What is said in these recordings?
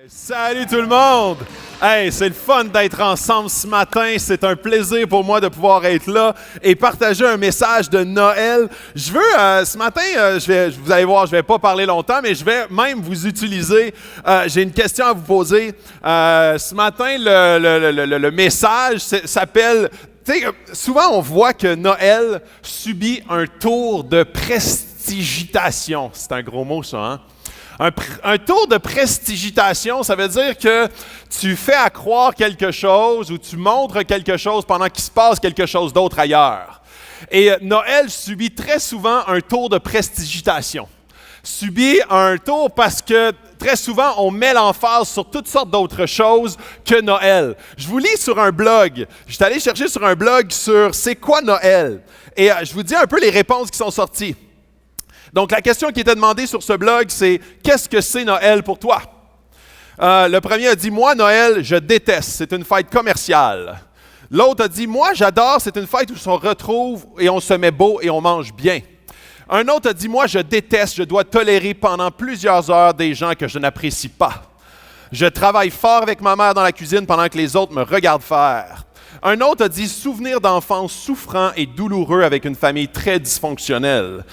Salut tout le monde! Hey, c'est le fun d'être ensemble ce matin. C'est un plaisir pour moi de pouvoir être là et partager un message de Noël. Je veux, ce matin, vous allez voir, je vais pas parler longtemps, mais je vais même vous utiliser. J'ai une question à vous poser. Ce matin, le message s'appelle... Tu sais, souvent on voit que Noël subit un tour de prestigitation. C'est un gros mot, ça, hein? Un tour de prestigitation, ça veut dire que tu fais accroire quelque chose ou tu montres quelque chose pendant qu'il se passe quelque chose d'autre ailleurs. Et Noël subit très souvent un tour de prestigitation. Subit un tour parce que très souvent, on met l'emphase sur toutes sortes d'autres choses que Noël. Je vous lis sur un blog. Je suis allé chercher sur un blog sur « C'est quoi Noël? » Et je vous dis un peu les réponses qui sont sorties. Donc, la question qui était demandée sur ce blog, c'est « Qu'est-ce que c'est Noël pour toi? » Le premier a dit « Moi, Noël, je déteste. C'est une fête commerciale. » L'autre a dit « Moi, j'adore. C'est une fête où on se retrouve et on se met beau et on mange bien. » Un autre a dit « Moi, je déteste. Je dois tolérer pendant plusieurs heures des gens que je n'apprécie pas. Je travaille fort avec ma mère dans la cuisine pendant que les autres me regardent faire. » Un autre a dit « Souvenir d'enfance souffrant et douloureux avec une famille très dysfonctionnelle. »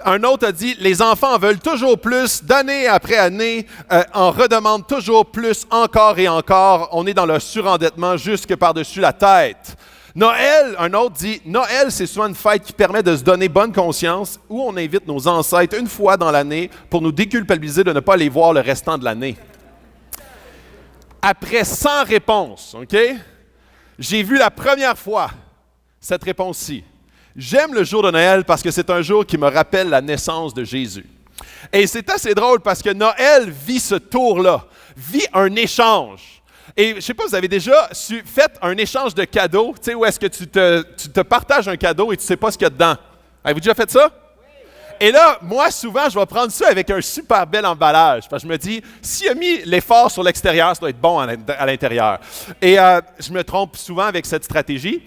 Un autre a dit « Les enfants veulent toujours plus, d'année après année, en redemandent toujours plus, encore et encore. On est dans le surendettement jusque par-dessus la tête. » Noël, un autre dit « Noël, c'est souvent une fête qui permet de se donner bonne conscience où on invite nos ancêtres une fois dans l'année pour nous déculpabiliser de ne pas les voir le restant de l'année. » Après 100 réponses, OK? J'ai vu la première fois cette réponse-ci. J'aime le jour de Noël parce que c'est un jour qui me rappelle la naissance de Jésus. Et c'est assez drôle parce que Noël vit ce tour-là, vit un échange. Et je ne sais pas, vous avez déjà fait un échange de cadeaux, tu sais, où est-ce que tu te partages un cadeau et tu ne sais pas ce qu'il y a dedans. Avez-vous déjà fait ça? Et là, moi, souvent, je vais prendre ça avec un super bel emballage. Parce que je me dis, s'il a mis l'effort sur l'extérieur, ça doit être bon à l'intérieur. Et je me trompe souvent avec cette stratégie.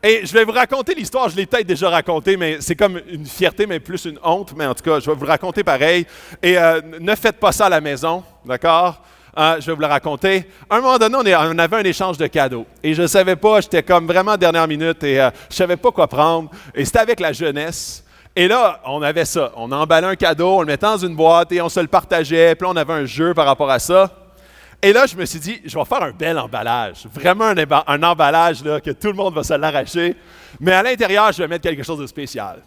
Et je vais vous raconter l'histoire. Je l'ai peut-être déjà racontée, mais c'est comme une fierté, mais plus une honte. Mais en tout cas, je vais vous le raconter pareil. Et ne faites pas ça à la maison, d'accord? Je vais vous le raconter. À un moment donné, on avait un échange de cadeaux. Et je ne savais pas, j'étais comme vraiment dernière minute et je ne savais pas quoi prendre. Et c'était avec la jeunesse. Et là, on avait ça. On emballait un cadeau, on le mettait dans une boîte et on se le partageait. Puis là, on avait un jeu par rapport à ça. Et là, je me suis dit, je vais faire un bel emballage. Vraiment un emballage là, que tout le monde va se l'arracher. Mais à l'intérieur, je vais mettre quelque chose de spécial.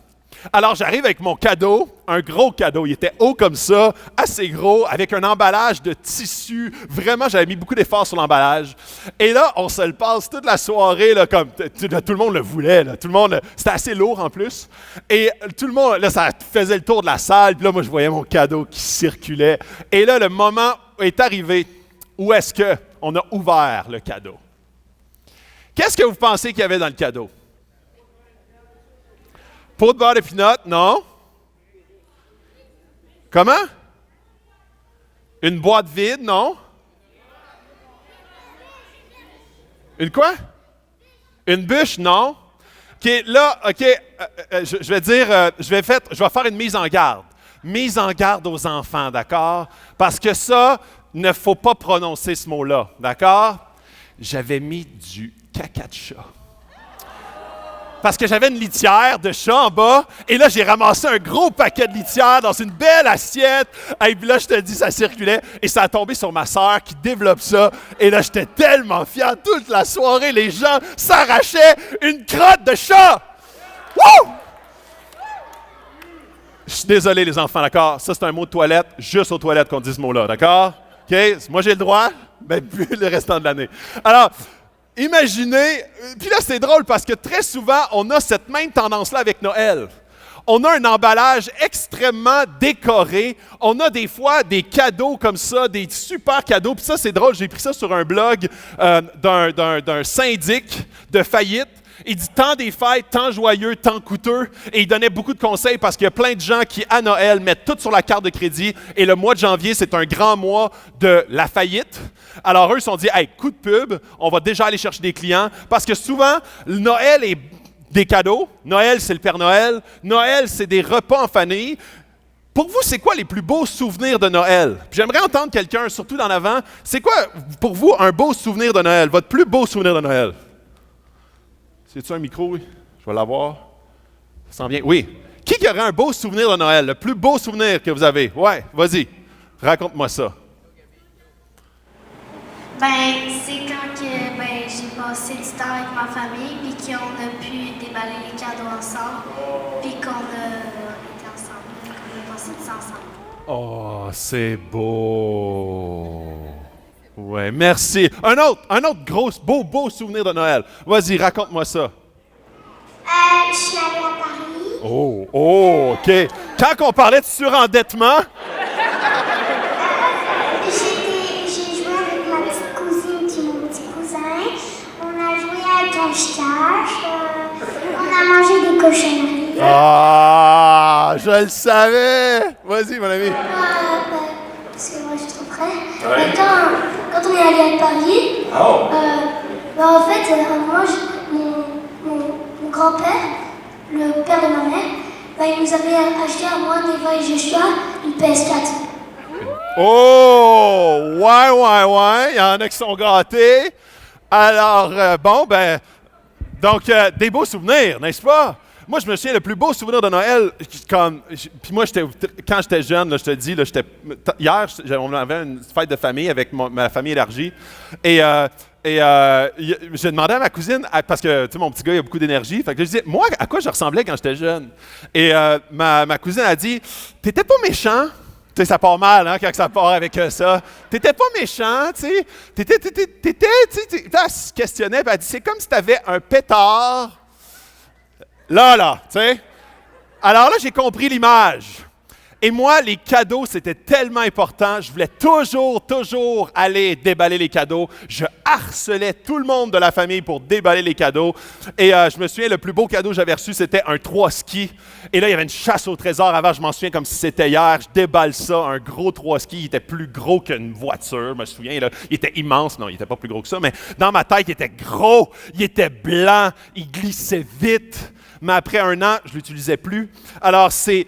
Alors, j'arrive avec mon cadeau, un gros cadeau. Il était haut comme ça, assez gros, avec un emballage de tissu. Vraiment, j'avais mis beaucoup d'efforts sur l'emballage. Et là, on se le passe toute la soirée, là, comme tout le monde le voulait. Là, tout le monde, c'était assez lourd en plus. Et tout le monde, là, ça faisait le tour de la salle. Puis là, moi, je voyais mon cadeau qui circulait. Et là, le moment est arrivé où est-ce qu'on a ouvert le cadeau. Qu'est-ce que vous pensez qu'il y avait dans le cadeau? Pot de beurre de pinot, non? Comment? Une boîte vide, non? Une quoi? Une bûche, non? OK, là, OK, je vais dire, je vais faire une mise en garde. Mise en garde aux enfants, d'accord? Parce que ça, ne faut pas prononcer ce mot-là, d'accord? J'avais mis du caca de chat. Parce que j'avais une litière de chat en bas, et là, j'ai ramassé un gros paquet de litière dans une belle assiette. Et puis là, je te dis, ça circulait, et ça a tombé sur ma sœur qui développe ça. Et là, j'étais tellement fier. Toute la soirée, les gens s'arrachaient une crotte de chat. Wouh! Je suis désolé, les enfants, d'accord? Ça, c'est un mot de toilette, juste aux toilettes qu'on dit ce mot-là, d'accord? OK? Moi, j'ai le droit, mais plus le restant de l'année. Alors... Imaginez, puis là c'est drôle parce que très souvent on a cette même tendance-là avec Noël. On a un emballage extrêmement décoré, on a des fois des cadeaux comme ça, des super cadeaux, puis ça c'est drôle, j'ai pris ça sur un blog d'un syndic de faillite. Il dit « Tant des fêtes, tant joyeux, tant coûteux ». Et il donnait beaucoup de conseils parce qu'il y a plein de gens qui, à Noël, mettent tout sur la carte de crédit. Et le mois de janvier, c'est un grand mois de la faillite. Alors eux, ils se sont dit « Hey, coup de pub, on va déjà aller chercher des clients. » Parce que souvent, Noël est des cadeaux. Noël, c'est le Père Noël. Noël, c'est des repas en famille. Pour vous, c'est quoi les plus beaux souvenirs de Noël? Puis j'aimerais entendre quelqu'un, surtout dans l'avant. C'est quoi, pour vous, un beau souvenir de Noël? Votre plus beau souvenir de Noël? C'est-tu un micro? Oui? Je vais l'avoir. Ça s'en vient. Oui. Qui aurait un beau souvenir de Noël? Le plus beau souvenir que vous avez? Ouais, vas-y. Raconte-moi ça. C'est quand j'ai passé du temps avec ma famille, puis qu'on a pu déballer les cadeaux ensemble, puis qu'on a été ensemble, qu'on a passé du temps ensemble. Oh, c'est beau. Ouais, merci. Un autre gros, beau souvenir de Noël. Vas-y, raconte-moi ça. Je suis allée à Paris. Oh, OK. Quand on parlait de surendettement, J'ai joué avec ma petite cousine et mon petit cousin. On a joué à cache-cache. On a mangé des cochonneries. ah, je le savais. Vas-y, mon ami. Parce que moi, je suis trop près. Ouais. Quand on est allé à Paris, en fait, mon grand-père, le père de ma mère, il nous avait acheté à moi, Neva et Joshua une PS4. Oh, ouais. Il y en a qui sont gâtés. Alors, donc, des beaux souvenirs, n'est-ce pas? Moi, je me souviens, le plus beau souvenir de Noël, puis moi, quand j'étais jeune, là, je te dis, là, hier, on avait une fête de famille avec ma famille élargie, et j'ai demandé à ma cousine, parce que, tu sais, mon petit gars, il a beaucoup d'énergie, fait que je disais, moi, à quoi je ressemblais quand j'étais jeune? Et ma cousine a dit, t'étais pas méchant. Tu sais, ça part mal, hein, quand ça part avec ça. T'étais pas méchant, tu sais. Elle se questionnait, puis elle dit, c'est comme si t'avais un pétard. Là, tu sais. Alors là, j'ai compris l'image. Et moi, les cadeaux, c'était tellement important. Je voulais toujours aller déballer les cadeaux. Je harcelais tout le monde de la famille pour déballer les cadeaux. Et je me souviens, le plus beau cadeau que j'avais reçu, c'était un 3-ski. Et là, il y avait une chasse au trésor avant. Je m'en souviens comme si c'était hier. Je déballe ça, un gros 3-ski. Il était plus gros qu'une voiture, je me souviens. Là. Il était immense. Non, il n'était pas plus gros que ça. Mais dans ma tête, il était gros. Il était blanc. Il glissait vite. Mais après un an, je ne l'utilisais plus. Alors, c'est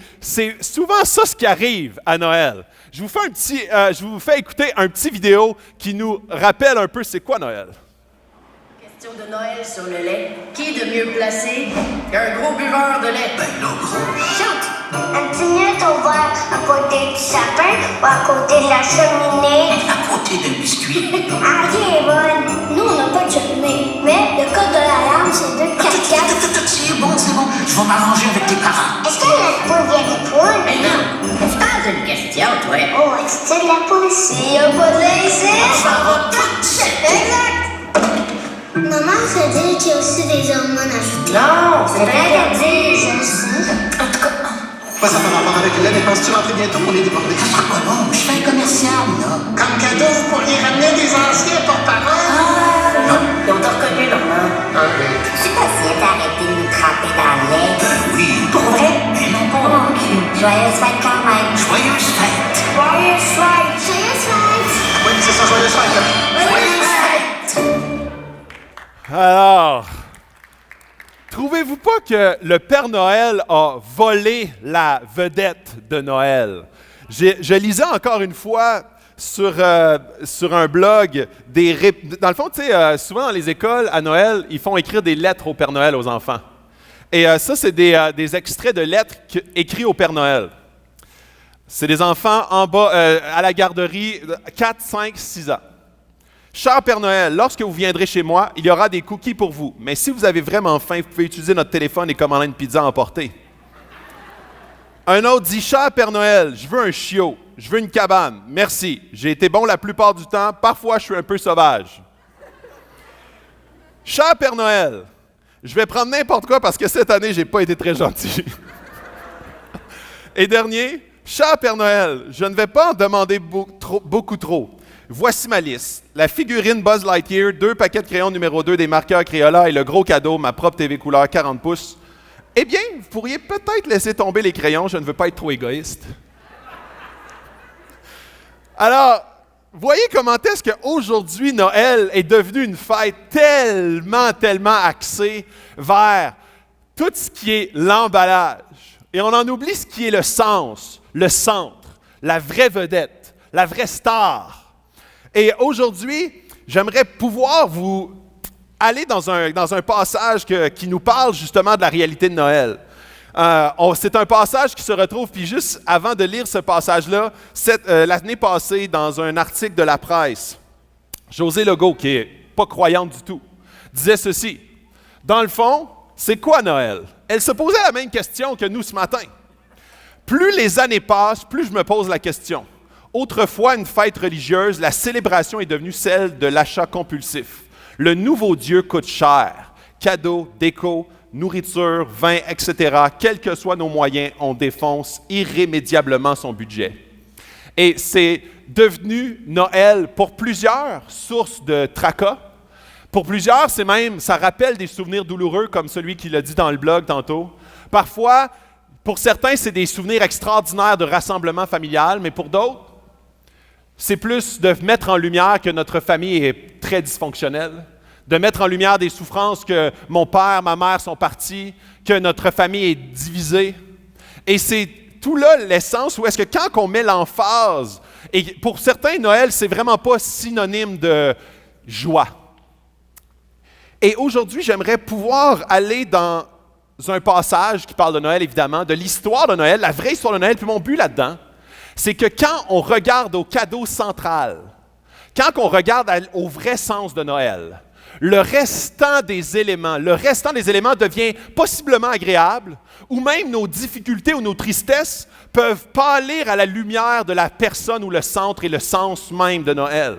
souvent ça ce qui arrive à Noël. Je vous fais écouter un petit vidéo qui nous rappelle un peu c'est quoi Noël. Question de Noël sur le lait. Qui est de mieux placé qu'un gros buveur de lait? Chante! Un petit minute au vert à côté du sapin ou à côté de la cheminée. À côté d'un biscuit. Ah, qui est bonne. Nous, on n'a pas de cheminée. Mais le code de l'alarme, c'est 244. C'est bon. Je vais m'arranger avec tes parents. Est-ce que la poule vient des poules? Mais non, tu parles d'une question, toi. Oh, est-ce que de la poule? S'il n'y a pas de laisser, Ça va tout seul. Exact. Maman se dit qu'il y a aussi des hormones ajoutées. Non, c'est interdit. Je sais. En tout cas, Quoi, ça fait rapport avec l'aide? Penses-tu rentrer bientôt? On est débordé. ça sera pas long. Je fais un commercial, là. Comme cadeau, vous pourriez ramener des anciens porte-parole? Non, ils ont reconnu, Normand. Tu t'assieds d'arrêter de nous tremper dans le lait. Oui. Pour vrai? Mais non, pas mon cul. Joyeuse fête quand même. Joyeuse fête. Joyeuse fête. Joyeuse fête. Oui, c'est ça, joyeuse fête. Joyeuse fête. Alors, trouvez-vous pas que le Père Noël a volé la vedette de Noël? Je lisais encore une fois sur un blog dans le fond, tu sais, souvent dans les écoles, à Noël, ils font écrire des lettres au Père Noël aux enfants. Et ça, c'est des extraits de lettres écrits au Père Noël. C'est des enfants en bas, à la garderie, 4, 5, 6 ans. Cher Père Noël, lorsque vous viendrez chez moi, il y aura des cookies pour vous. Mais si vous avez vraiment faim, vous pouvez utiliser notre téléphone et commander une pizza à emporter. Un autre dit, cher Père Noël, je veux un chiot, je veux une cabane. Merci, j'ai été bon la plupart du temps, parfois je suis un peu sauvage. Cher Père Noël, je vais prendre n'importe quoi parce que cette année, je n'ai pas été très gentil. Et dernier, cher Père Noël, je ne vais pas en demander beaucoup trop. Voici ma liste. La figurine Buzz Lightyear, 2 paquets de crayons numéro 2, des marqueurs Crayola et le gros cadeau, ma propre TV couleur 40 pouces. Eh bien, vous pourriez peut-être laisser tomber les crayons, je ne veux pas être trop égoïste. Alors, voyez comment est-ce qu'aujourd'hui, Noël est devenu une fête tellement axée vers tout ce qui est l'emballage. Et on en oublie ce qui est le sens, le centre, la vraie vedette, la vraie star. Et aujourd'hui, j'aimerais pouvoir vous aller dans un passage qui nous parle justement de la réalité de Noël. C'est un passage qui se retrouve, puis juste avant de lire ce passage-là, l'année passée, dans un article de la presse, José Legault, qui n'est pas croyante du tout, disait ceci. Dans le fond, c'est quoi Noël? Elle se posait la même question que nous ce matin. Plus les années passent, plus je me pose la question. Autrefois, une fête religieuse, la célébration est devenue celle de l'achat compulsif. Le nouveau Dieu coûte cher. Cadeaux, déco, nourriture, vin, etc. Quels que soient nos moyens, on défonce irrémédiablement son budget. Et c'est devenu Noël pour plusieurs source de tracas. Pour plusieurs, ça rappelle des souvenirs douloureux comme celui qui l'a dit dans le blog tantôt. Parfois, pour certains, c'est des souvenirs extraordinaires de rassemblement familial, mais pour d'autres, c'est plus de mettre en lumière que notre famille est très dysfonctionnelle, de mettre en lumière des souffrances que mon père, ma mère sont partis, que notre famille est divisée. Et c'est tout là l'essence où est-ce que quand on met l'emphase, et pour certains, Noël, c'est vraiment pas synonyme de joie. Et aujourd'hui, j'aimerais pouvoir aller dans un passage qui parle de Noël, évidemment, de l'histoire de Noël, la vraie histoire de Noël. Puis mon but là-dedans, c'est que quand on regarde au cadeau central, quand on regarde au vrai sens de Noël, le restant des éléments devient possiblement agréable, ou même nos difficultés ou nos tristesses peuvent pâlir à la lumière de la personne ou le centre et le sens même de Noël.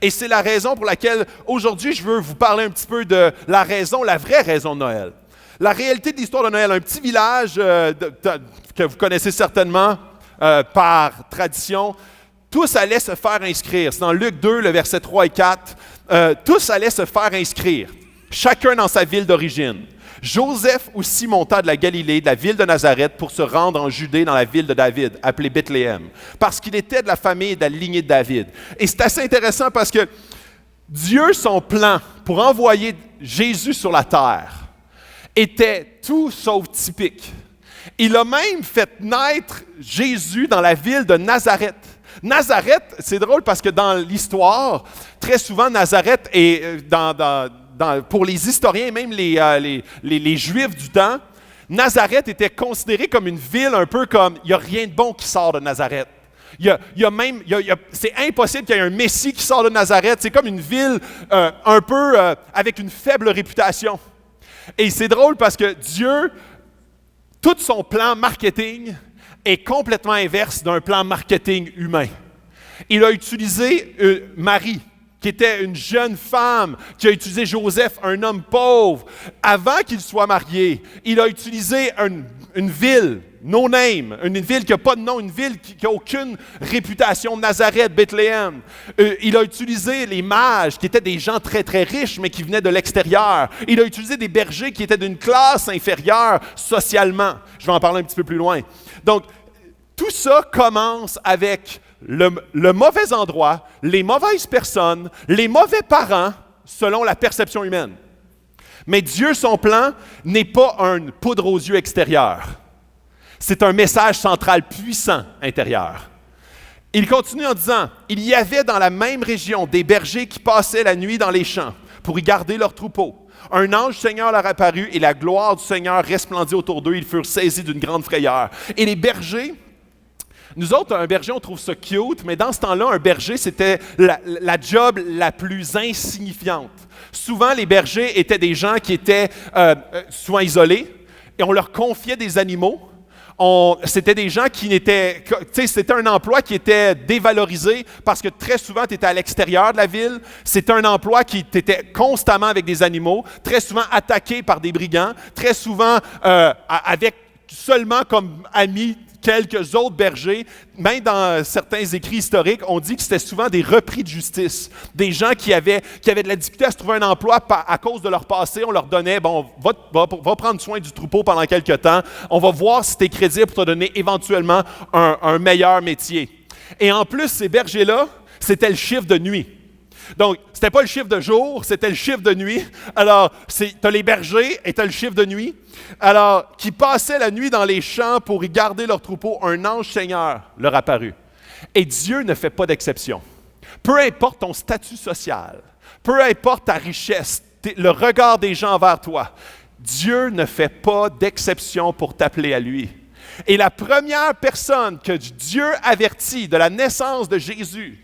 Et c'est la raison pour laquelle aujourd'hui, je veux vous parler un petit peu de la vraie raison de Noël. La réalité de l'histoire de Noël, un petit village que vous connaissez certainement par tradition, tous allaient se faire inscrire. C'est dans Luc 2, le verset 3 et 4. Tous allaient se faire inscrire, chacun dans sa ville d'origine. Joseph aussi monta de la Galilée, de la ville de Nazareth, pour se rendre en Judée dans la ville de David, appelée Bethléem, parce qu'il était de la famille et de la lignée de David. Et c'est assez intéressant parce que Dieu, son plan pour envoyer Jésus sur la terre, était tout sauf typique. Il a même fait naître Jésus dans la ville de Nazareth. Nazareth, c'est drôle parce que dans l'histoire, très souvent, Nazareth est pour les historiens, même les Juifs du temps, Nazareth était considéré comme une ville un peu comme il n'y a rien de bon qui sort de Nazareth. C'est impossible qu'il y ait un Messie qui sort de Nazareth. C'est comme une ville un peu avec une faible réputation. Et c'est drôle parce que Dieu, tout son plan marketing est complètement inverse d'un plan marketing humain. Il a utilisé Marie, qui était une jeune femme, qui a utilisé Joseph, un homme pauvre. Avant qu'il soit marié, il a utilisé une ville, no name, une ville qui n'a pas de nom, une ville qui n'a aucune réputation, Nazareth, Bethléem. Il a utilisé les mages, qui étaient des gens très, très riches, mais qui venaient de l'extérieur. Il a utilisé des bergers qui étaient d'une classe inférieure socialement. Je vais en parler un petit peu plus loin. Donc, tout ça commence avec le mauvais endroit, les mauvaises personnes, les mauvais parents, selon la perception humaine. Mais Dieu, son plan, n'est pas une poudre aux yeux extérieure. C'est un message central puissant intérieur. Il continue en disant, « Il y avait dans la même région des bergers qui passaient la nuit dans les champs pour y garder leurs troupeaux. Un ange du Seigneur leur apparut et la gloire du Seigneur resplendit autour d'eux. Ils furent saisis d'une grande frayeur. » Et les bergers, nous autres, un berger, on trouve ça cute, mais dans ce temps-là, un berger, c'était la job la plus insignifiante. Souvent, les bergers étaient des gens qui étaient souvent isolés et on leur confiait des animaux. C'était des gens qui n'étaient... Tu sais, c'était un emploi qui était dévalorisé parce que très souvent, tu étais à l'extérieur de la ville. C'était un emploi qui était constamment avec des animaux, très souvent attaqué par des brigands, très souvent avec seulement comme amis quelques autres bergers. Même dans certains écrits historiques, on dit que c'était souvent des repris de justice. Des gens qui avaient de la difficulté à se trouver un emploi à cause de leur passé. On leur donnait, bon, va prendre soin du troupeau pendant quelques temps. On va voir si tu es crédible pour te donner éventuellement un meilleur métier. Et en plus, ces bergers-là, c'était le chiffre de nuit. Donc, c'était pas le chiffre de jour, c'était le chiffre de nuit. Alors, tu as les bergers et tu as le chiffre de nuit. Alors, qui passaient la nuit dans les champs pour y garder leur troupeau, un ange Seigneur leur apparut. Et Dieu ne fait pas d'exception. Peu importe ton statut social, peu importe ta richesse, le regard des gens vers toi, Dieu ne fait pas d'exception pour t'appeler à lui. Et la première personne que Dieu avertit de la naissance de Jésus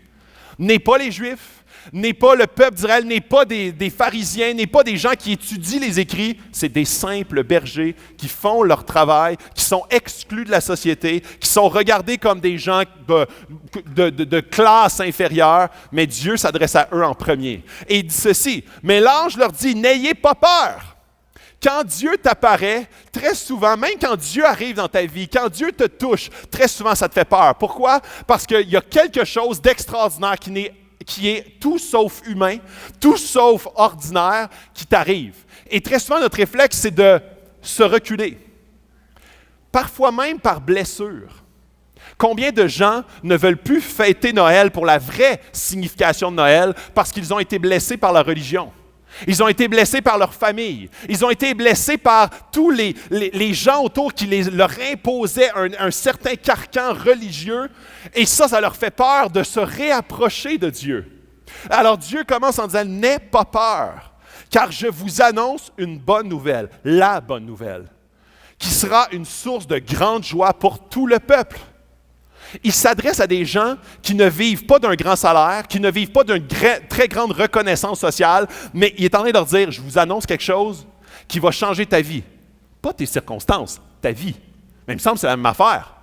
n'est pas les Juifs, n'est pas le peuple d'Israël, n'est pas des pharisiens, n'est pas des gens qui étudient les Écrits, c'est des simples bergers qui font leur travail, qui sont exclus de la société, qui sont regardés comme des gens de classe inférieure, mais Dieu s'adresse à eux en premier. Et il dit ceci, mais l'ange leur dit, n'ayez pas peur. Quand Dieu t'apparaît, très souvent, même quand Dieu arrive dans ta vie, quand Dieu te touche, très souvent ça te fait peur. Pourquoi? Parce qu'il y a quelque chose d'extraordinaire qui est tout sauf humain, tout sauf ordinaire, qui t'arrive. Et très souvent, notre réflexe, c'est de se reculer. Parfois même par blessure. Combien de gens ne veulent plus fêter Noël pour la vraie signification de Noël parce qu'ils ont été blessés par la religion? Ils ont été blessés par leur famille. Ils ont été blessés par tous les gens autour qui leur imposaient un certain carcan religieux. Et ça leur fait peur de se réapprocher de Dieu. Alors Dieu commence en disant, n'aie pas peur, car je vous annonce une bonne nouvelle, la bonne nouvelle, qui sera une source de grande joie pour tout le peuple. Il s'adresse à des gens qui ne vivent pas d'un grand salaire, qui ne vivent pas d'une très grande reconnaissance sociale, mais il est en train de leur dire, je vous annonce quelque chose qui va changer ta vie. Pas tes circonstances, ta vie. Mais il me semble que c'est la même affaire.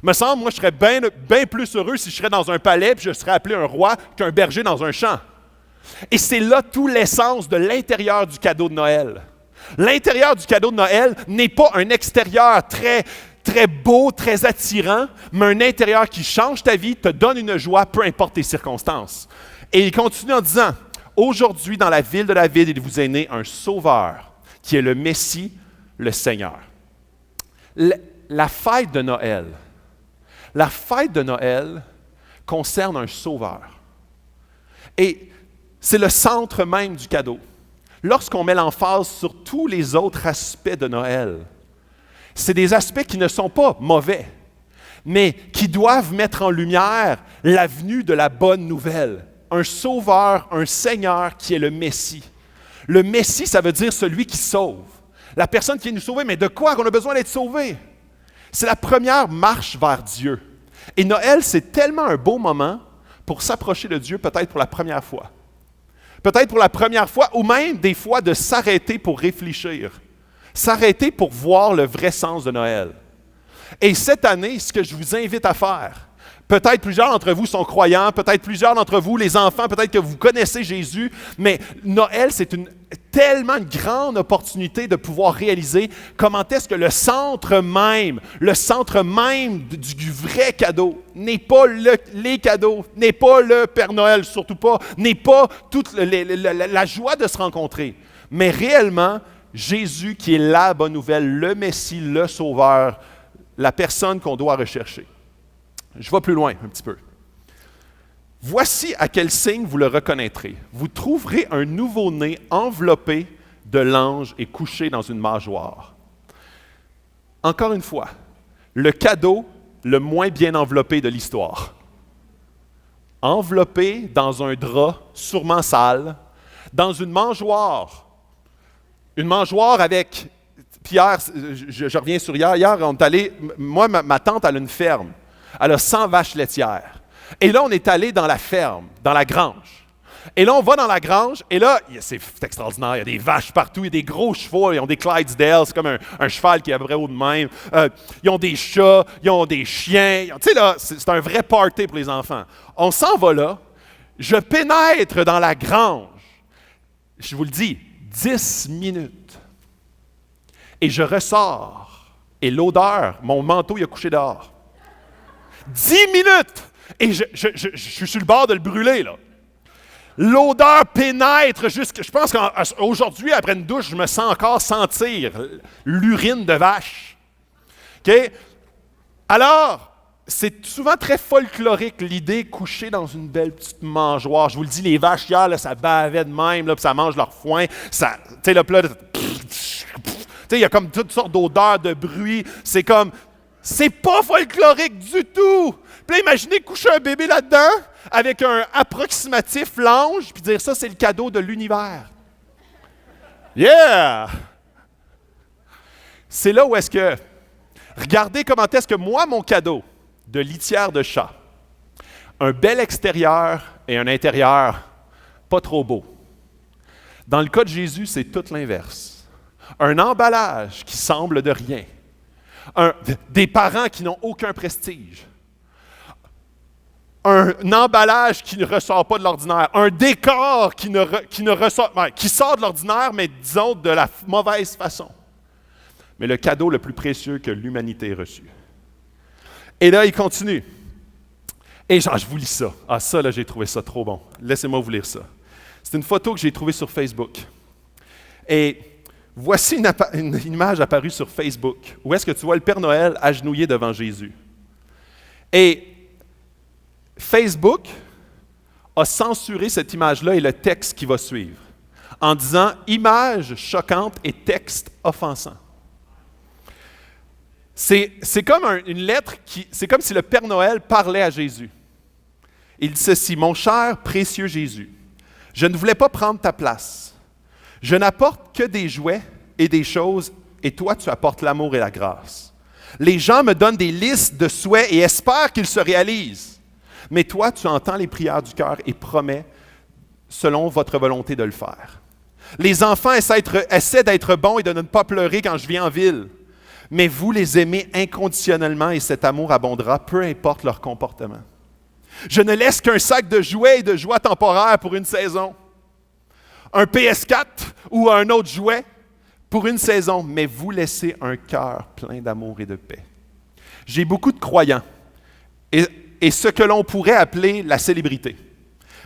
Il me semble, moi, je serais bien plus heureux si je serais dans un palais et je serais appelé un roi qu'un berger dans un champ. Et c'est là tout l'essence de l'intérieur du cadeau de Noël. L'intérieur du cadeau de Noël n'est pas un extérieur très beau, très attirant, mais un intérieur qui change ta vie, te donne une joie, peu importe tes circonstances. Et il continue en disant, aujourd'hui, dans la ville de David, il vous est né un sauveur, qui est le Messie, le Seigneur. La fête de Noël concerne un sauveur. Et c'est le centre même du cadeau. Lorsqu'on met l'emphase sur tous les autres aspects de Noël, c'est des aspects qui ne sont pas mauvais, mais qui doivent mettre en lumière la venue de la bonne nouvelle. Un sauveur, un Seigneur qui est le Messie. Le Messie, ça veut dire celui qui sauve. La personne qui vient nous sauver, mais de quoi qu'on a besoin d'être sauvé? C'est la première marche vers Dieu. Et Noël, c'est tellement un beau moment pour s'approcher de Dieu, peut-être pour la première fois. Peut-être pour la première fois, ou même des fois de s'arrêter pour réfléchir. S'arrêter pour voir le vrai sens de Noël. Et cette année, ce que je vous invite à faire, peut-être plusieurs d'entre vous sont croyants, peut-être plusieurs d'entre vous, les enfants, peut-être que vous connaissez Jésus, mais Noël, c'est tellement une grande opportunité de pouvoir réaliser comment est-ce que le centre même du vrai cadeau n'est pas les cadeaux, n'est pas le Père Noël, surtout pas, n'est pas toute la joie de se rencontrer, mais réellement, Jésus qui est la bonne nouvelle, le Messie, le Sauveur, la personne qu'on doit rechercher. Je vais plus loin un petit peu. Voici à quel signe vous le reconnaîtrez. Vous trouverez un nouveau-né enveloppé de l'ange et couché dans une mangeoire. Encore une fois, le cadeau le moins bien enveloppé de l'histoire. Enveloppé dans un drap sûrement sale, dans une mangeoire. Une mangeoire avec, puis hier, je reviens sur hier, on est allé, moi, ma tante, elle a une ferme, elle a 100 vaches laitières. Et là, on est allé dans la ferme, dans la grange. Et là, on va dans la grange, et là, c'est extraordinaire, il y a des vaches partout, il y a des gros chevaux, ils ont des Clydesdales, c'est comme un cheval qui est à peu près haut de même. Ils ont des chats, ils ont des chiens, tu sais là, c'est un vrai party pour les enfants. On s'en va là, je pénètre dans la grange, je vous le dis, 10 minutes. Et je ressors. Et l'odeur, mon manteau, il a couché dehors. 10 minutes! Et je suis sur le bord de le brûler, là. L'odeur pénètre jusqu'à... Je pense qu'aujourd'hui, après une douche, je me sens encore sentir l'urine de vache. OK? Alors, c'est souvent très folklorique, l'idée coucher dans une belle petite mangeoire. Je vous le dis, les vaches hier, là, ça bavait de même, là, puis ça mange leur foin. Ça, tu sais, là, il y a comme toutes sortes d'odeurs, de bruits. C'est pas folklorique du tout. Puis là, imaginez coucher un bébé là-dedans avec un approximatif l'ange, puis dire ça, c'est le cadeau de l'univers. Yeah! C'est là où est-ce que... Regardez comment est-ce que moi, mon cadeau de litière de chat, un bel extérieur et un intérieur pas trop beau. Dans le cas de Jésus, c'est tout l'inverse. Un emballage qui semble de rien. Des parents qui n'ont aucun prestige. Un emballage qui ne ressort pas de l'ordinaire. Un décor qui sort de l'ordinaire, mais disons de la mauvaise façon. Mais le cadeau le plus précieux que l'humanité ait reçu. Et là, il continue. Et je vous lis ça. Ah, ça, là, j'ai trouvé ça trop bon. Laissez-moi vous lire ça. C'est une photo que j'ai trouvée sur Facebook. Et voici une image apparue sur Facebook, où est-ce que tu vois le Père Noël agenouillé devant Jésus. Et Facebook a censuré cette image-là et le texte qui va suivre, en disant « image choquante et texte offensant ». C'est comme une lettre c'est comme si le Père Noël parlait à Jésus. Il dit ceci: « Mon cher, précieux Jésus, je ne voulais pas prendre ta place. Je n'apporte que des jouets et des choses, et toi, tu apportes l'amour et la grâce. Les gens me donnent des listes de souhaits et espèrent qu'ils se réalisent. Mais toi, tu entends les prières du cœur et promets, selon votre volonté, de le faire. Les enfants essaient d'être bons et de ne pas pleurer quand je viens en ville. Mais vous les aimez inconditionnellement et cet amour abondera, peu importe leur comportement. Je ne laisse qu'un sac de jouets et de joie temporaires pour une saison. Un PS4 ou un autre jouet pour une saison, mais vous laissez un cœur plein d'amour et de paix. J'ai beaucoup de croyants et ce que l'on pourrait appeler la célébrité.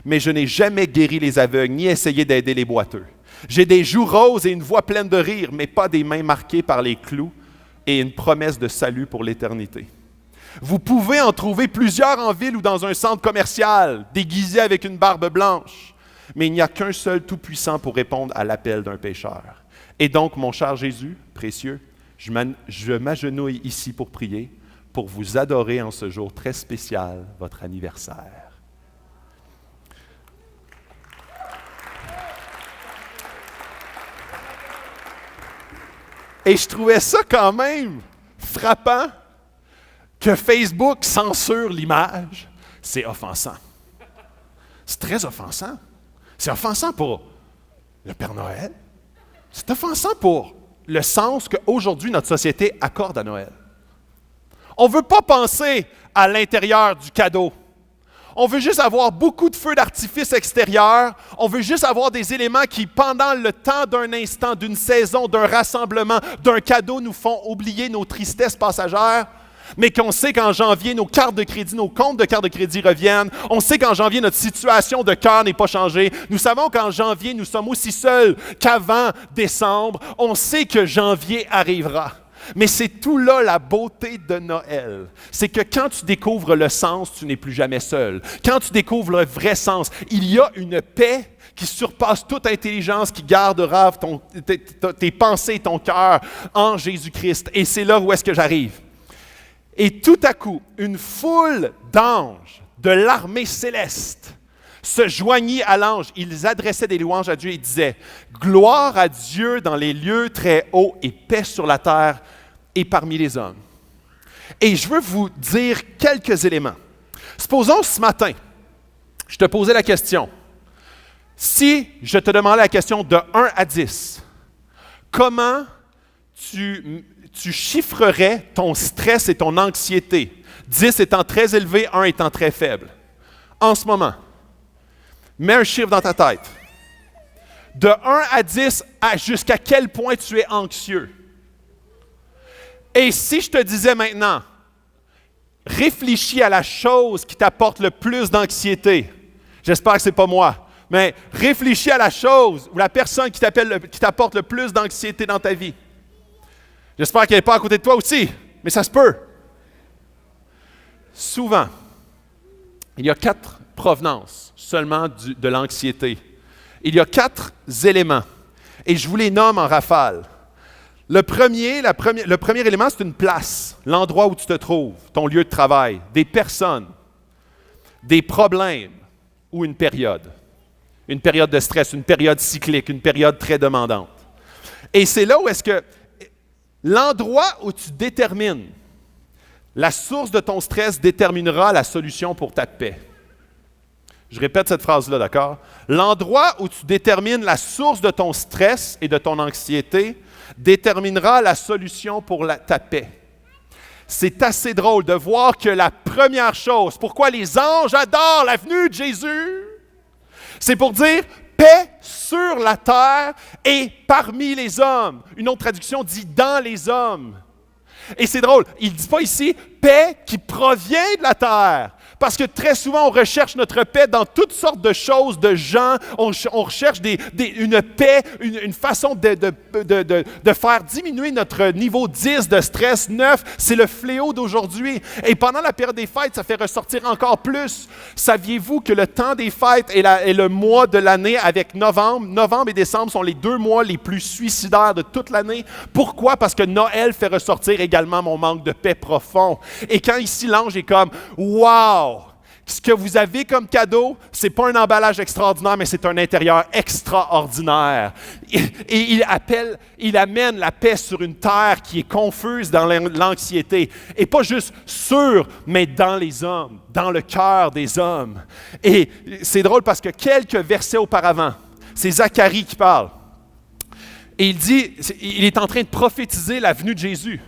Mais je n'ai jamais guéri les aveugles ni essayé d'aider les boiteux. J'ai des joues roses et une voix pleine de rire, mais pas des mains marquées par les clous et une promesse de salut pour l'éternité. Vous pouvez en trouver plusieurs en ville ou dans un centre commercial, déguisés avec une barbe blanche, mais il n'y a qu'un seul tout-puissant pour répondre à l'appel d'un pécheur. Et donc, mon cher Jésus, précieux, je m'agenouille ici pour prier, pour vous adorer en ce jour très spécial, votre anniversaire. Et je trouvais ça quand même frappant que Facebook censure l'image. C'est offensant. C'est très offensant. C'est offensant pour le Père Noël. C'est offensant pour le sens qu'aujourd'hui notre société accorde à Noël. On ne veut pas penser à l'intérieur du cadeau. On veut juste avoir beaucoup de feux d'artifice extérieurs. On veut juste avoir des éléments qui, pendant le temps d'un instant, d'une saison, d'un rassemblement, d'un cadeau, nous font oublier nos tristesses passagères. Mais qu'on sait qu'en janvier, nos cartes de crédit, nos comptes de cartes de crédit reviennent. On sait qu'en janvier, notre situation de cœur n'est pas changée. Nous savons qu'en janvier, nous sommes aussi seuls qu'avant décembre. On sait que janvier arrivera. Mais c'est tout là la beauté de Noël. C'est que quand tu découvres le sens, tu n'es plus jamais seul. Quand tu découvres le vrai sens, il y a une paix qui surpasse toute intelligence, qui gardera tes pensées et ton cœur en Jésus-Christ. Et c'est là où est-ce que j'arrive. Et tout à coup, une foule d'anges de l'armée céleste se joignit à l'ange. Ils adressaient des louanges à Dieu et disaient « Gloire à Dieu dans les lieux très hauts et paix sur la terre et parmi les hommes. » Et je veux vous dire quelques éléments. Supposons ce matin, je te posais la question. Si je te demandais la question de 1 à 10, comment tu chiffrerais ton stress et ton anxiété? 10 étant très élevé, 1 étant très faible. En ce moment, mets un chiffre dans ta tête. De 1 à 10, jusqu'à quel point tu es anxieux? Et si je te disais maintenant, réfléchis à la chose qui t'apporte le plus d'anxiété. J'espère que ce n'est pas moi, mais réfléchis à la chose ou la personne qui t'apporte le plus d'anxiété dans ta vie. J'espère qu'elle n'est pas à côté de toi aussi, mais ça se peut. souvent, il y a 4 provenances seulement de l'anxiété. Il y a 4 éléments, et je vous les nomme en rafale. Le premier élément, c'est une place, l'endroit où tu te trouves, ton lieu de travail, des personnes, des problèmes ou une période. Une période de stress, une période cyclique, une période très demandante. Et c'est là où est-ce que l'endroit où tu détermines la source de ton stress déterminera la solution pour ta paix. Je répète cette phrase-là, d'accord? L'endroit où tu détermines la source de ton stress et de ton anxiété déterminera la solution pour ta paix. C'est assez drôle de voir que la première chose, pourquoi les anges adorent la venue de Jésus, c'est pour dire paix sur la terre et parmi les hommes. Une autre traduction dit dans les hommes. Et c'est drôle, il ne dit pas ici paix qui provient de la terre. Parce que très souvent, on recherche notre paix dans toutes sortes de choses, de gens. On recherche une paix, une façon de faire diminuer notre niveau 10 de stress. 9, c'est le fléau d'aujourd'hui. Et pendant la période des fêtes, ça fait ressortir encore plus. Saviez-vous que le temps des fêtes est le mois de l'année avec novembre? Novembre et décembre sont les 2 mois les plus suicidaires de toute l'année. Pourquoi? Parce que Noël fait ressortir également mon manque de paix profond. Et quand ici, l'ange est comme « Wow! » Ce que vous avez comme cadeau, ce n'est pas un emballage extraordinaire, mais c'est un intérieur extraordinaire. Et il amène la paix sur une terre qui est confuse dans l'anxiété. Et pas juste sur, mais dans les hommes, dans le cœur des hommes. Et c'est drôle parce que quelques versets auparavant, c'est Zacharie qui parle. Et il est en train de prophétiser la venue de Jésus.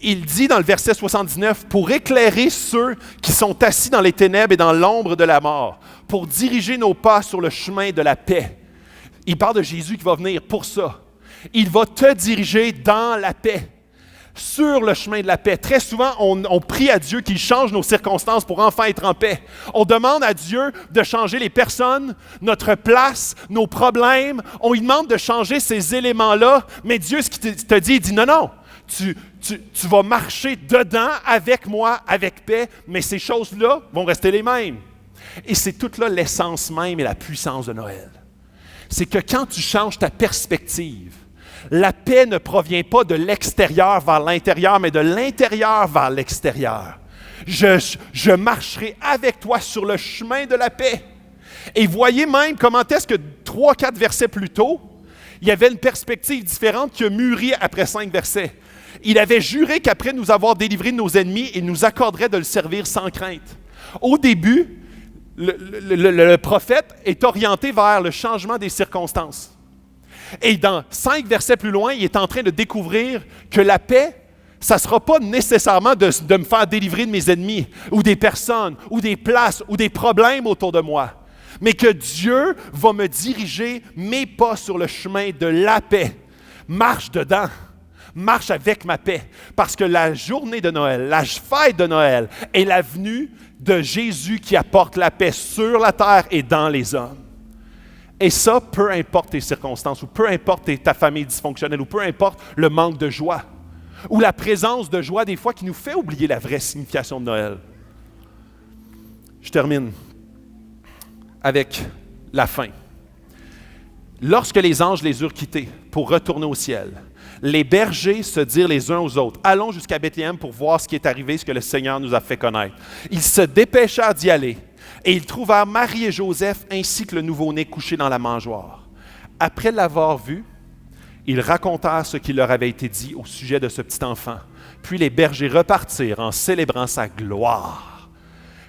Il dit dans le verset 79, « Pour éclairer ceux qui sont assis dans les ténèbres et dans l'ombre de la mort, pour diriger nos pas sur le chemin de la paix. » Il parle de Jésus qui va venir pour ça. Il va te diriger dans la paix, sur le chemin de la paix. Très souvent, on prie à Dieu qu'il change nos circonstances pour enfin être en paix. On demande à Dieu de changer les personnes, notre place, nos problèmes. On lui demande de changer ces éléments-là, mais Dieu, ce qu'il te dit, il dit « Non, non. Tu vas marcher dedans avec moi, avec paix, mais ces choses-là vont rester les mêmes. » Et c'est toute là l'essence même et la puissance de Noël. C'est que quand tu changes ta perspective, la paix ne provient pas de l'extérieur vers l'intérieur, mais de l'intérieur vers l'extérieur. Je marcherai avec toi sur le chemin de la paix. Et voyez même comment est-ce que 3-4 versets plus tôt, il y avait une perspective différente qui a mûri après 5 versets. Il avait juré qu'après nous avoir délivrés de nos ennemis, il nous accorderait de le servir sans crainte. Au début, le prophète est orienté vers le changement des circonstances. Et dans 5 versets plus loin, il est en train de découvrir que la paix, ça ne sera pas nécessairement de me faire délivrer de mes ennemis, ou des personnes, ou des places, ou des problèmes autour de moi, mais que Dieu va me diriger mes pas sur le chemin de la paix. Marche dedans. Marche avec ma paix. Parce que la journée de Noël, la fête de Noël est la venue de Jésus qui apporte la paix sur la terre et dans les hommes. Et ça, peu importe tes circonstances, ou peu importe ta famille dysfonctionnelle, ou peu importe le manque de joie, ou la présence de joie des fois qui nous fait oublier la vraie signification de Noël. Je termine avec la fin. Lorsque les anges les eurent quittés pour retourner au ciel, les bergers se dirent les uns aux autres, « Allons jusqu'à Bethléem pour voir ce qui est arrivé, ce que le Seigneur nous a fait connaître. » Ils se dépêchèrent d'y aller, et ils trouvèrent Marie et Joseph ainsi que le nouveau-né couché dans la mangeoire. Après l'avoir vu, ils racontèrent ce qui leur avait été dit au sujet de ce petit enfant. Puis les bergers repartirent en célébrant sa gloire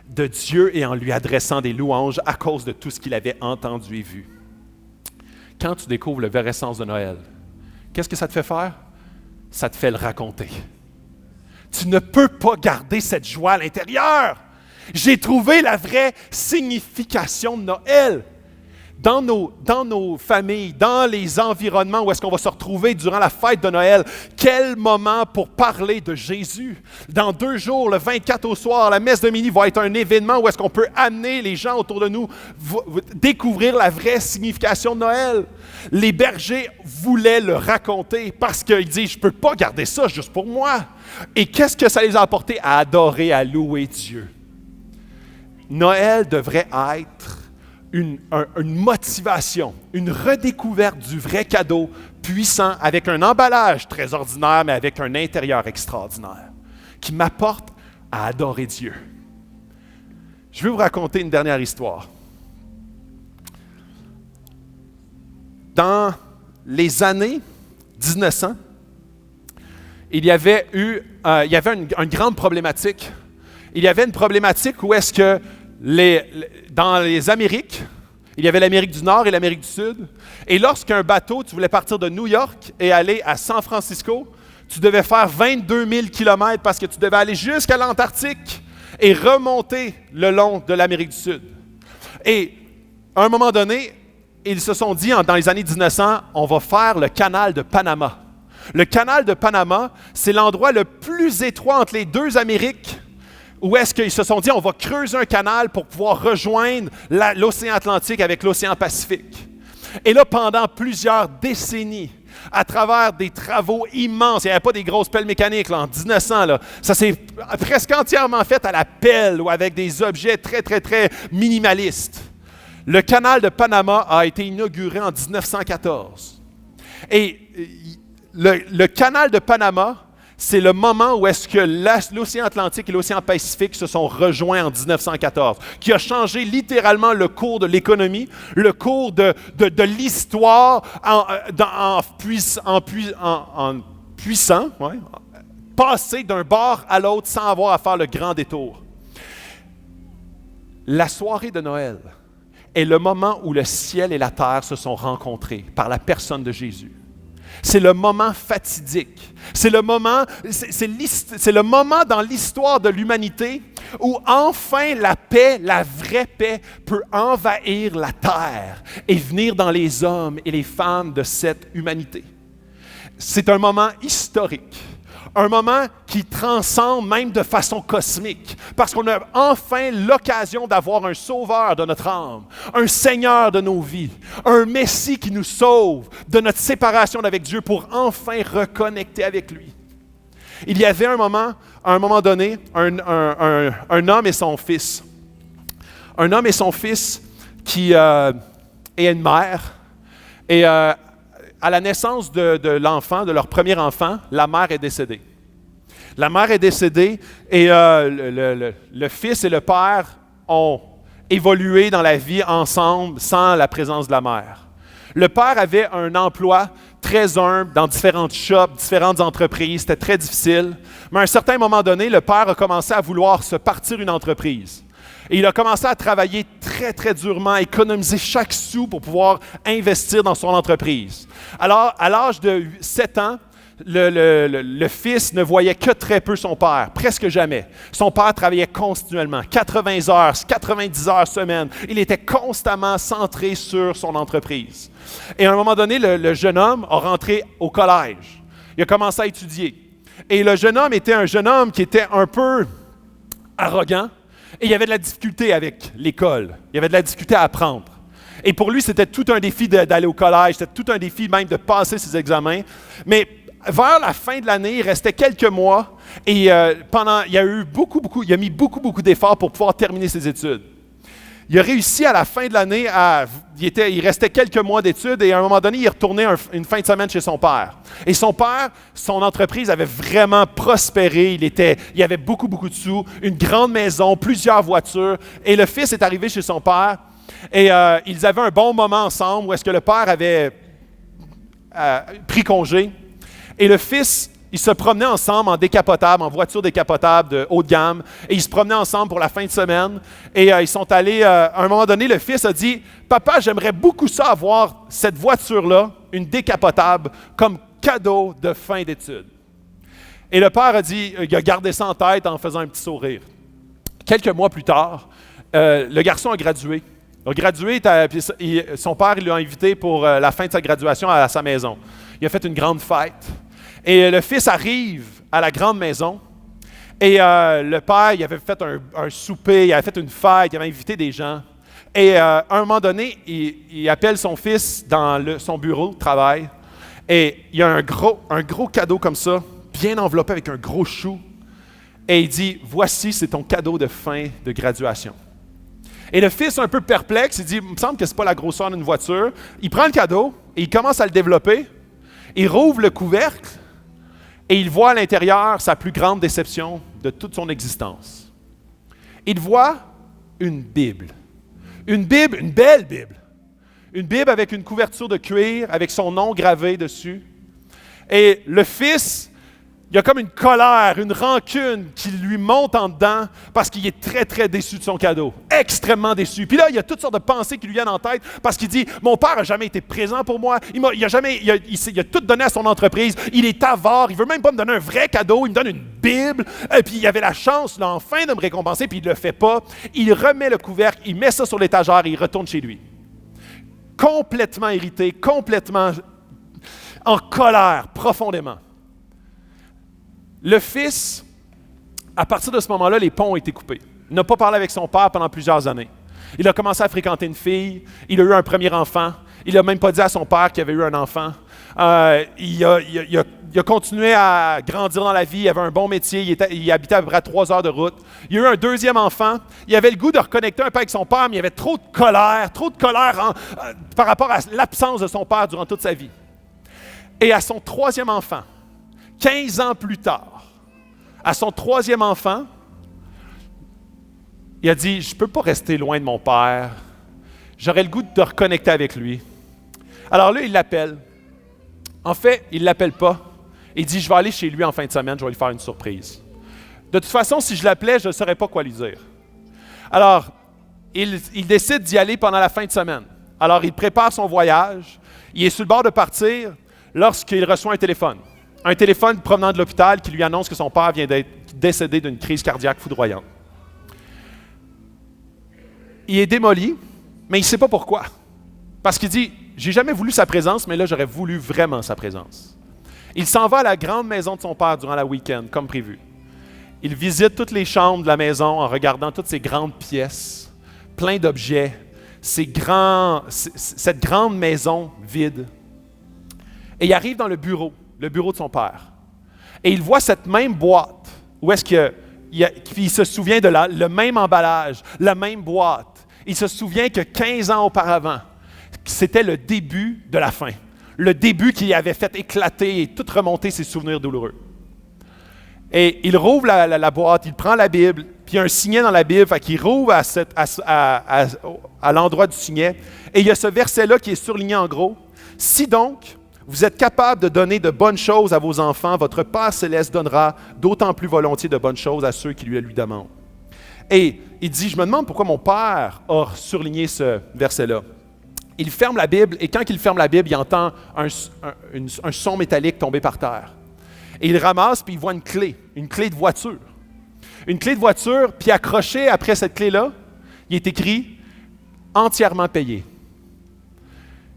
de Dieu et en lui adressant des louanges à cause de tout ce qu'il avait entendu et vu. Quand tu découvres le vrai sens de Noël, qu'est-ce que ça te fait faire? Ça te fait le raconter. Tu ne peux pas garder cette joie à l'intérieur. J'ai trouvé la vraie signification de Noël. Dans nos familles, dans les environnements où est-ce qu'on va se retrouver durant la fête de Noël, quel moment pour parler de Jésus. Dans 2 jours, le 24 au soir, la messe de midi va être un événement où est-ce qu'on peut amener les gens autour de nous découvrir la vraie signification de Noël. Les bergers voulaient le raconter parce qu'ils disent « Je ne peux pas garder ça juste pour moi ». Et qu'est-ce que ça les a apporté? À adorer, à louer Dieu. Noël devrait être une motivation, une redécouverte du vrai cadeau puissant avec un emballage très ordinaire, mais avec un intérieur extraordinaire qui m'apporte à adorer Dieu. Je vais vous raconter une dernière histoire. Dans les années 1900, il y avait une grande problématique. Il y avait une problématique où est-ce que dans les Amériques, il y avait l'Amérique du Nord et l'Amérique du Sud, et lorsqu'un bateau, tu voulais partir de New York et aller à San Francisco, tu devais faire 22 000 kilomètres parce que tu devais aller jusqu'à l'Antarctique et remonter le long de l'Amérique du Sud. Et à un moment donné, ils se sont dit, dans les années 1900, on va faire le canal de Panama. Le canal de Panama, c'est l'endroit le plus étroit entre les deux Amériques, où est-ce qu'ils se sont dit, on va creuser un canal pour pouvoir rejoindre l'océan Atlantique avec l'océan Pacifique. Et là, pendant plusieurs décennies, à travers des travaux immenses, il n'y avait pas des grosses pelles mécaniques là, en 1900, là, ça s'est presque entièrement fait à la pelle ou avec des objets très, très, très minimalistes. Le canal de Panama a été inauguré en 1914. Et le canal de Panama, c'est le moment où est-ce que l'océan Atlantique et l'océan Pacifique se sont rejoints en 1914, qui a changé littéralement le cours de l'économie, le cours de l'histoire en puissant, ouais, passer d'un bord à l'autre sans avoir à faire le grand détour. La soirée de Noël est le moment où le ciel et la terre se sont rencontrés par la personne de Jésus. C'est le moment fatidique. C'est le moment dans l'histoire de l'humanité où enfin la paix, la vraie paix, peut envahir la terre et venir dans les hommes et les femmes de cette humanité. C'est un moment historique. Un moment qui transcende même de façon cosmique, parce qu'on a enfin l'occasion d'avoir un sauveur de notre âme, un Seigneur de nos vies, un Messie qui nous sauve de notre séparation avec Dieu pour enfin reconnecter avec lui. Il y avait à un moment donné, un homme et son fils. Un homme et son fils qui et une mère. Et à la naissance de l'enfant, de leur premier enfant, la mère est décédée. La mère est décédée et le fils et le père ont évolué dans la vie ensemble sans la présence de la mère. Le père avait un emploi très humble dans différentes shops, différentes entreprises. C'était très difficile. Mais à un certain moment donné, le père a commencé à vouloir se partir une entreprise. Et il a commencé à travailler très, très durement, à économiser chaque sou pour pouvoir investir dans son entreprise. Alors, à l'âge de 7 ans, le fils ne voyait que très peu son père, presque jamais. Son père travaillait continuellement, 80 heures, 90 heures semaine. Il était constamment centré sur son entreprise. Et à un moment donné, le jeune homme a rentré au collège. Il a commencé à étudier. Et le jeune homme était un jeune homme qui était un peu arrogant. Et il y avait de la difficulté avec l'école. Il y avait de la difficulté à apprendre. Et pour lui, c'était tout un défi d'aller au collège. C'était tout un défi même de passer ses examens. Mais vers la fin de l'année, il restait quelques mois. Et il a mis beaucoup d'efforts pour pouvoir terminer ses études. Il a réussi à la fin de l'année, il restait quelques mois d'études et à un moment donné, il est retourné une fin de semaine chez son père. Et son père, son entreprise avait vraiment prospéré. Il avait beaucoup de sous, une grande maison, plusieurs voitures. Et le fils est arrivé chez son père et ils avaient un bon moment ensemble où est-ce que le père avait pris congé. Et le fils, ils se promenaient ensemble en décapotable, en voiture décapotable de haut de gamme. Et ils se promenaient ensemble pour la fin de semaine. Et ils sont allés, à un moment donné, le fils a dit « Papa, j'aimerais beaucoup ça avoir cette voiture-là, une décapotable, comme cadeau de fin d'études. » Et le père il a gardé ça en tête en faisant un petit sourire. Quelques mois plus tard, le garçon a gradué. Son père l'a invité pour la fin de sa graduation à sa maison. Il a fait une grande fête. Et le fils arrive à la grande maison et le père, il avait fait un souper, il avait fait une fête, il avait invité des gens. Et à un moment donné, il appelle son fils dans son bureau de travail et il y a un gros cadeau comme ça, bien enveloppé avec un gros chou. Et il dit, voici, c'est ton cadeau de fin de graduation. Et le fils, un peu perplexe, il dit, il me semble que ce n'est pas la grosseur d'une voiture. Il prend le cadeau et il commence à le développer. Il rouvre le couvercle et il voit à l'intérieur sa plus grande déception de toute son existence. Il voit une Bible. Une Bible, une belle Bible. Une Bible avec une couverture de cuir, avec son nom gravé dessus. Et le fils, il y a comme une colère, une rancune qui lui monte en dedans parce qu'il est très, très déçu de son cadeau. Extrêmement déçu. Puis là, il y a toutes sortes de pensées qui lui viennent en tête parce qu'il dit, mon père n'a jamais été présent pour moi. Il a tout donné à son entreprise. Il est avare. Il ne veut même pas me donner un vrai cadeau. Il me donne une Bible. Et puis il avait la chance, là, enfin, de me récompenser, puis il ne le fait pas. Il remet le couvercle, il met ça sur l'étagère et il retourne chez lui. Complètement irrité, complètement en colère, profondément. Le fils, à partir de ce moment-là, les ponts ont été coupés. Il n'a pas parlé avec son père pendant plusieurs années. Il a commencé à fréquenter une fille, il a eu un premier enfant, il n'a même pas dit à son père qu'il avait eu un enfant. Il a continué à grandir dans la vie, il avait un bon métier, il habitait à peu près à 3 heures de route. Il a eu un deuxième enfant, il avait le goût de reconnecter un peu avec son père, mais il avait trop de colère par rapport à l'absence de son père durant toute sa vie. Et à son troisième enfant, 15 ans plus tard, à son troisième enfant, il a dit, je ne peux pas rester loin de mon père, j'aurais le goût de reconnecter avec lui. Alors là, il l'appelle. En fait, il ne l'appelle pas. Il dit, je vais aller chez lui en fin de semaine, je vais lui faire une surprise. De toute façon, si je l'appelais, je ne saurais pas quoi lui dire. Alors, il décide d'y aller pendant la fin de semaine. Alors, il prépare son voyage. Il est sur le bord de partir lorsqu'il reçoit un téléphone. Un téléphone provenant de l'hôpital qui lui annonce que son père vient d'être décédé d'une crise cardiaque foudroyante. Il est démoli, mais il ne sait pas pourquoi. Parce qu'il dit, j'ai jamais voulu sa présence, mais là, j'aurais voulu vraiment sa présence. Il s'en va à la grande maison de son père durant la week-end, comme prévu. Il visite toutes les chambres de la maison en regardant toutes ces grandes pièces, plein d'objets, cette grande maison vide. Et il arrive dans le bureau de son père. Et il voit cette même boîte, où est-ce qu'il se souvient de le même emballage, la même boîte. Il se souvient que 15 ans auparavant, c'était le début de la fin. Le début qui avait fait éclater et tout remonter ses souvenirs douloureux. Et il rouvre la boîte, il prend la Bible, puis il y a un signet dans la Bible, fait qu'il rouvre à l'endroit du signet. Et il y a ce verset-là qui est surligné en gros. « Si donc, vous êtes capable de donner de bonnes choses à vos enfants, votre Père céleste donnera d'autant plus volontiers de bonnes choses à ceux qui lui demandent. » Et il dit, je me demande pourquoi mon père a surligné ce verset-là. Il ferme la Bible et quand il ferme la Bible, il entend un son métallique tomber par terre. Et il ramasse puis il voit une clé de voiture. Une clé de voiture, puis accrochée après cette clé-là, il est écrit « entièrement payé ».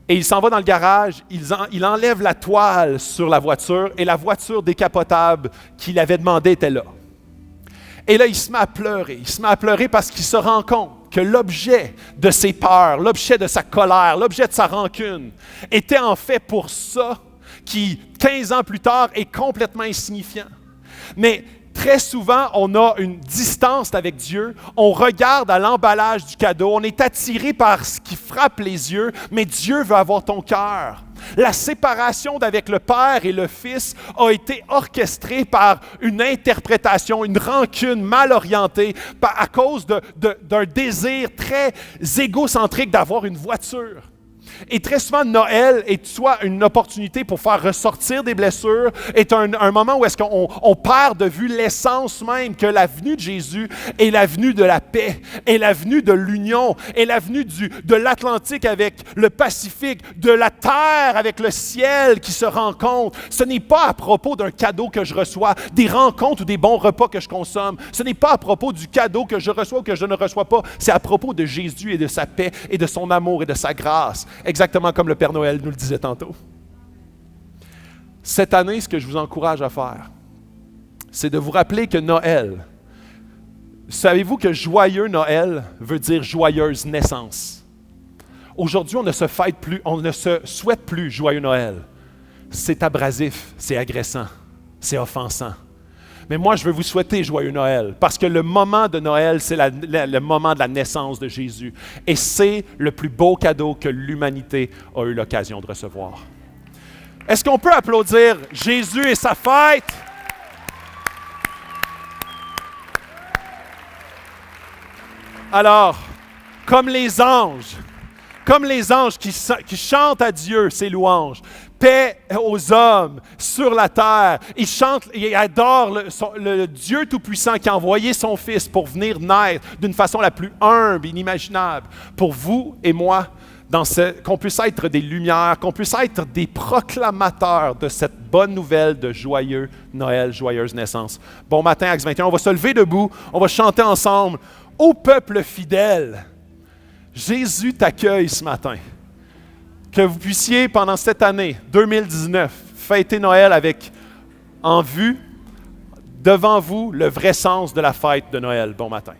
Et il s'en va dans le garage, il enlève la toile sur la voiture et la voiture décapotable qu'il avait demandé était là. Et là, il se met à pleurer parce qu'il se rend compte que l'objet de ses peurs, l'objet de sa colère, l'objet de sa rancune était en fait pour ça qui, 15 ans plus tard, est complètement insignifiant. Mais très souvent, on a une distance avec Dieu, on regarde à l'emballage du cadeau, on est attiré par ce qui frappe les yeux, mais Dieu veut avoir ton cœur. La séparation d'avec le Père et le Fils a été orchestrée par une interprétation, une rancune mal orientée à cause d'un désir très égocentrique d'avoir une voiture. Et très souvent, Noël est soit une opportunité pour faire ressortir des blessures, est un moment où est-ce qu'on perd de vue l'essence même que la venue de Jésus est la venue de la paix, est la venue de l'union, est la venue de l'Atlantique avec le Pacifique, de la terre avec le ciel qui se rencontrent. Ce n'est pas à propos d'un cadeau que je reçois, des rencontres ou des bons repas que je consomme. Ce n'est pas à propos du cadeau que je reçois ou que je ne reçois pas. C'est à propos de Jésus et de sa paix et de son amour et de sa grâce. Exactement comme le Père Noël nous le disait tantôt. Cette année, ce que je vous encourage à faire, c'est de vous rappeler que Noël, savez-vous que joyeux Noël veut dire joyeuse naissance? Aujourd'hui, on ne se souhaite plus joyeux Noël. C'est abrasif, c'est agressant, c'est offensant. Mais moi, je veux vous souhaiter joyeux Noël, parce que le moment de Noël, c'est le moment de la naissance de Jésus. Et c'est le plus beau cadeau que l'humanité a eu l'occasion de recevoir. Est-ce qu'on peut applaudir Jésus et sa fête? Alors, comme les anges qui chantent à Dieu ses louanges, paix aux hommes sur la terre, ils chantent et adorent le Dieu Tout-Puissant qui a envoyé son Fils pour venir naître d'une façon la plus humble, inimaginable, pour vous et moi, qu'on puisse être des lumières, qu'on puisse être des proclamateurs de cette bonne nouvelle de joyeux Noël, joyeuse naissance. Bon matin, Acte 21, on va se lever debout, on va chanter ensemble. Ô peuple fidèle, Jésus t'accueille ce matin. Que vous puissiez, pendant cette année 2019, fêter Noël avec en vue, devant vous, le vrai sens de la fête de Noël. Bon matin.